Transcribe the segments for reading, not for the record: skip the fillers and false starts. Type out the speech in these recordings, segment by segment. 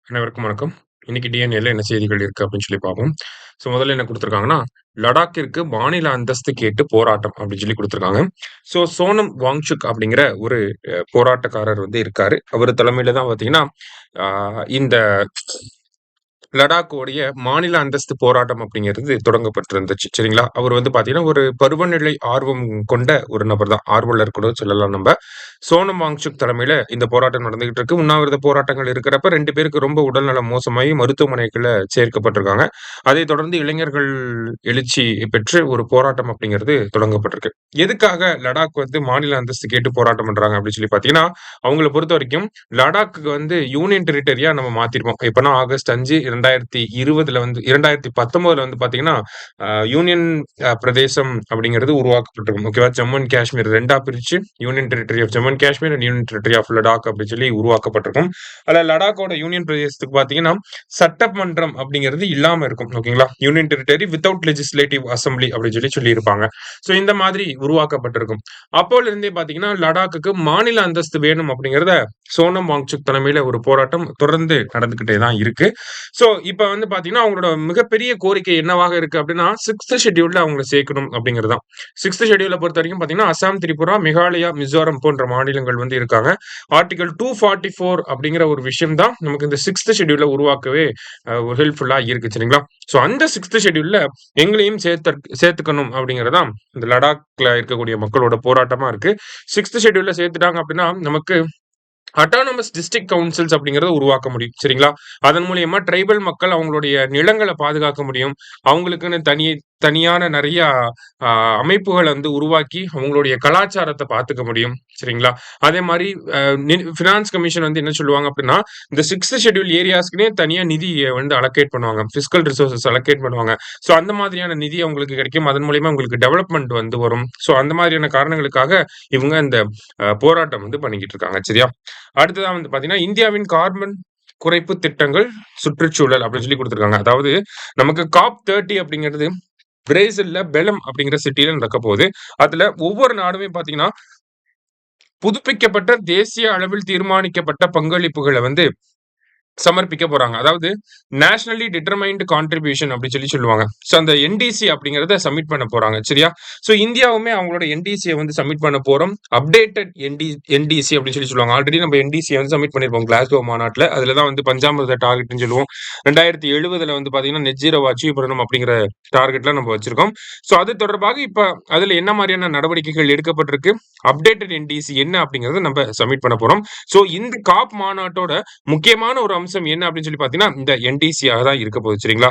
அனைவருக்கும் வணக்கம். இன்னைக்கு டிஎன்ஏல என்ன செய்திகள் இருக்கு அப்படின்னு சொல்லி பார்ப்போம். முதல்ல என்ன குடுத்துருக்காங்கன்னா, லடாக்கிற்கு மாநில அந்தஸ்து கேட்டு போராட்டம் அப்படின்னு சொல்லி குடுத்துருக்காங்க. சோனம் வாங்சுக் அப்படிங்கிற ஒரு போராட்டக்காரர் வந்து இருக்காரு. அவரு தலைமையில தான் பார்த்தீங்கன்னா, ஆ இந்த லடாக்கோடைய மாநில அந்தஸ்து போராட்டம் அப்படிங்கிறது தொடங்கப்பட்டிருந்துச்சு. சரிங்களா? அவர் வந்து பார்த்தீங்கன்னா, ஒரு பருவநிலை ஆர்வம் கொண்ட ஒரு நபர் தான். ஆர்வலர் கூட சொல்லலாம் நம்ப. சோனம் வாங்சுக் தலைமையில இந்த போராட்டம் நடந்துகிட்டு இருக்கு. உண்ணாவிரத போராட்டங்கள் இருக்கிறப்ப 2 பேருக்கு ரொம்ப உடல்நலம் மோசமாகி மருத்துவமனைக்குள்ள சேர்க்கப்பட்டிருக்காங்க. அதைத் தொடர்ந்து இளைஞர்கள் எழுச்சி பெற்று ஒரு போராட்டம் அப்படிங்கிறது தொடங்கப்பட்டிருக்கு. எதுக்காக லடாக் வந்து மாநில அந்தஸ்து கேட்டு போராட்டம் பண்றாங்க அப்படின்னு சொல்லி பார்த்தீங்கன்னா, அவங்கள பொறுத்தவரைக்கும் லடாக்குக்கு வந்து யூனியன் டெரிட்டரியா நம்ம மாத்திருப்போம். எப்பன்னா ஆகஸ்ட் 5, 2020ல வந்து 2019ல வந்து பார்த்தீங்கன்னா, யூனியன் பிரதேசம் அப்படிங்கிறது உருவாக்கப்பட்டிருக்கும். ஓகேவா? ஜம்மு அண்ட் காஷ்மீர் 2ஆ பிரிச்சு union territory of Jammu and Kashmir and union territory of Ladakh அப்படின்னு சொல்லி உருவாக்கப்பட்டிருக்கும். அதுல லடாக்கோட யூனியன் பிரதேசத்துக்கு பார்த்தீங்கன்னா, சட்டமன்றம் அப்படிங்கிறது இல்லாம இருக்கும். ஓகேங்களா? Union territory without legislative assembly அப்படின்னு சொல்லி சொல்லியிருப்பாங்க. இந்த மாதிரி உருவாக்கப்பட்டிருக்கும். அப்போல இருந்தே பார்த்தீங்கன்னா, லடாக்குக்கு மாநில அந்தஸ்து வேணும் அப்படிங்கிறத சோனம் வாங்சுக் தலைமையில ஒரு போராட்டம் தொடர்ந்து நடந்துகிட்டே தான் இருக்கு. இப்ப வந்து பார்த்தீங்கன்னா, அவங்களோட மிகப்பெரிய கோரிக்கை என்னவாக இருக்கு அப்படின்னா, 6த் ஷெட்யூல்ல அவங்கள சேர்க்கணும் அப்படிங்கிறது தான். 6த் ஷெட்யூல பொறுத்தவரைக்கும் பார்த்தீங்கன்னா, அசாம், திரிபுரா, மேகாலயா, மிசோரம் போன்ற மாநிலங்கள் வந்து இருக்காங்க. ஆர்டிகிள் 244 அப்படிங்கிற ஒரு விஷயம் தான் நமக்கு இந்த 6த் ஷெட்யூல உருவாக்கவே ஒரு ஹெல்ப்ஃபுல்லா இருக்கு. சரிங்களா? அந்த 6த் ஷெட்யூல்ல எங்களையும் சேர்த்துக்கணும் அப்படிங்கிறது தான் இந்த லடாக்ல இருக்கக்கூடிய மக்களோட போராட்டமா இருக்கு. 6த் ஷெட்யூல்ல சேர்த்துட்டாங்க அப்படின்னா, நமக்கு அட்டானமஸ் டிஸ்ட்ரிக்ட் கவுன்சில்ஸ் அப்படிங்கிறத உருவாக்க முடியும். சரிங்களா? அதன் மூலியமா ட்ரைபல் மக்கள் அவங்களுடைய நிலங்கள பாதுகாக்க முடியும். அவங்களுக்குன்னு தனியான நெறைய அ அமைப்புகள வந்து உருவாக்கி, அவங்களுடைய கலாச்சாரத்த பார்த்துக்க முடியும். சரிங்களா? அதே மாரி அ ஃபினான்ஸ் கமிஷன் வந்து என்ன சொல்லுவாங்க அப்படின்னா, இந்த 6த் ஷெட்யூல் ஏரியாஸ்க்குன்னே தனியா நிதிய வந்து அலோகேட் பண்ணுவாங்க. பிஸ்கல் ரிசோர்ஸஸ் அலோகேட் பண்ணுவாங்க. அந்த மாதிரியான நிதி அவங்களுக்கு கிடைக்கும். அதன் மூலியமா உங்களுக்கு டெவலப்மென்ட் வந்து வரும். அந்த மாதிரியான காரணங்களுக்காக இவங்க இந்த போராட்டம் வந்து பண்ணிக்கிட்டு இருக்காங்க. சரியா? அடுத்ததா வந்து பார்த்தீங்கன்னா, இந்தியாவின் கார்பன் குறைப்பு திட்டங்கள், சுற்றுச்சூழல் அப்படின்னு சொல்லி குடுத்திருக்காங்க. அதாவது நமக்கு COP30 அப்படிங்கிறது பிரேசில்ல பெலம் அப்படிங்கிற சிட்டில நடக்கப் போகுது. அதுல ஒவ்வொரு நாடுமே பார்த்தீங்கன்னா, புதுப்பிக்கப்பட்ட தேசிய அளவில் தீர்மானிக்கப்பட்ட பங்களிப்புகள வந்து சமர்ப்பிக்க போறாங்க. அதாவது நேஷனலி டிட்டர்மைன்ட் கான்ட்ரிபியூஷன் அப்படின்னு சொல்லி சொல்லுவாங்க. அந்த என்டிசி அப்படிங்கிறத சப்மிட் பண்ண போறாங்க. சரியா? இந்தியாவுமே அவங்களோட என்டிசிய வந்து சப்மிட் பண்ண போறோம். அப்டேட்டட் என்டிசி அப்படின்னு சொல்லி சொல்லுவாங்க. ஆல்ரெடி நம்ம என்டிசிய வந்து சப்மிட் பண்ணியிருப்போம் கிளாஸ்கோ மாநாட்டுல. அதுல தான் வந்து பஞ்சாமிர்த டார்கெட்ன்னு சொல்லுவோம். 2070ல வந்து பார்த்தீங்கன்னா, நெட் ஜீரோவ அச்சீவ் பண்ணணும் அப்படிங்கிற டார்கெட்லாம் நம்ம வச்சிருக்கோம். அது தொடர்பாக இப்ப அதுல என்ன மாரியான நடவடிக்கைகள் எடுக்கப்பட்டிருக்கு? அப்டேட்டட் என்டிசி என்ன அப்படிங்கிறத நம்ம சப்மிட் பண்ண போறோம். இந்த காப் மாநாட்டோட முக்கியமான ஒரு அம்சம் என்ன அப்படின்னு சொல்லி பார்த்தீங்கன்னா, இந்த என்டிசியாக தான் இருக்க போகுது. சரிங்களா?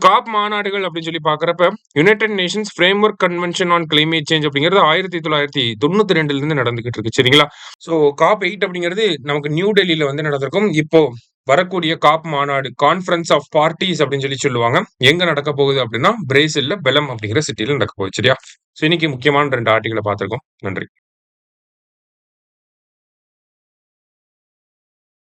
காப் மாநாடுகள் அப்படின்னு சொல்லி பார்க்கிறப்ப, United Nations framework convention on climate change அப்படிங்கிறது 1992ல இருந்து நடந்துகிட்டு இருக்கு. சரிங்களா? காப் 8 அப்படிங்கிறது நமக்கு நியூ டெல்லியில வந்து நடந்திருக்கும். இப்போ வரக்கூடிய காப் மாநாடு கான்ஃபரன்ஸ் ஆஃப் பார்ட்டிஸ் அப்படின்னு சொல்லி சொல்லுவாங்க. எங்க நடக்க போகுது அப்படின்னா, பிரேசில்ல பெலம் அப்படிங்கிற சிட்டில நடக்க போகுது. சரியா? இன்னைக்கு முக்கியமான 2 ஆர்டிகிள பார்த்திருக்கோம். நன்றி.